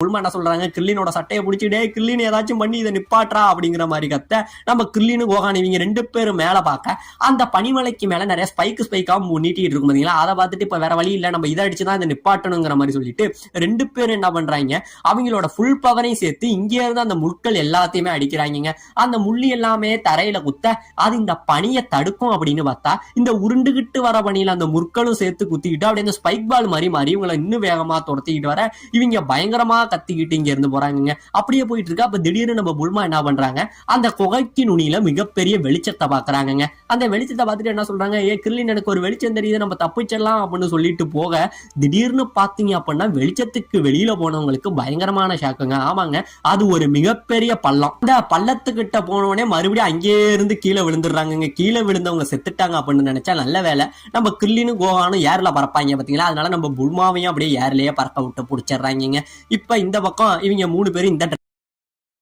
Bulma என்ன சொல்றாங்க, கிர்லினோட சட்டையை பிடிச்சிட்டே கிர்லின் ஏதாச்சும் பண்ணி இதை நிப்பாட்றா அப்படிங்கிற மாதிரி கத்த நம்ம கிர்லினு கோகான் இவங்க 2 பேரும் மேல பார்க்க அந்த பனிமலைக்கு மேல நிறைய ஸ்பைக்கா நீட்டிட்டு இருக்கும் பாத்தீங்களா. அதை பார்த்துட்டு இப்ப வேற வழி இல்ல, நம்ம இதை அடிச்சுதான் இதை நிப்பாட்டணுங்கிற மாதிரி சொல்லிட்டு 2 பேரும் என்ன பண்றாங்க, அவங்களோட ஃபுல் பவரையும் சேர்த்து இங்கே இருந்து அந்த முட்கள் எல்லாத்தையுமே அடிக்கிறாங்க. அந்த முள்ளி எல்லாமே தரையில குத்த அது இந்த பனியை தடுக்கும் அப்படின்னு பார்த்தா இந்த உருண்டுகிட்டு வர பனியில அந்த முற்களும் சேர்த்து குத்திக்கிட்டு அப்படியே இந்த ஸ்பைக் பால் மாதிரி இவங்களை இன்னும் வேகமா துரத்திக்கிட்டு வர இவங்க பயங்கரமா கத்திக்கிட்டு இங்க இருந்து போறாங்க. அப்படியே போயிட்டு இருக்கு. அப்ப திடீர்னு நம்ம புல்மா என்ன பண்றாங்க, அந்த குகைக்கு நுனியில மிகப்பெரிய வெளிச்சத்தை பாக்குறாங்க. அந்த வெளிச்சத்தை பார்த்துட்டு என்ன சொல்றாங்க, கிர்லின் எனக்கு ஒரு வெளிச்சம் தெரியுது, நம்ம தப்பிச்சிடலாம் அப்படின்னு சொல்லிட்டு போக திடீர்னு பாத்தீங்க அப்படின்னா வெளிச்சத்துக்கு வெளியில போனவங்களுக்கு பயங்கரமான ஷாக்குங்க. ஆமாங்க, அது ஒரு மிகப்பெரிய பள்ளம். இந்த பள்ளத்துக்கிட்ட போனவனே மறுபடியும் அங்கே இருந்து கீழே விழுந்துடுறாங்க. கீழே விழுந்தவங்க செத்துட்டாங்க அப்படின்னு நினைச்சா நல்ல வேலை நம்ம கிர்லினும் கோகானும் ஏர்ல பறப்பாங்க பாத்தீங்களா. அதனால நம்ம புல்மாவையும் அப்படியே ஏர்லயே பறக்க விட்டு பிடிச்சிடுறாங்க. இப்ப இந்த பக்கம் இவங்க 3 பேரும் இந்த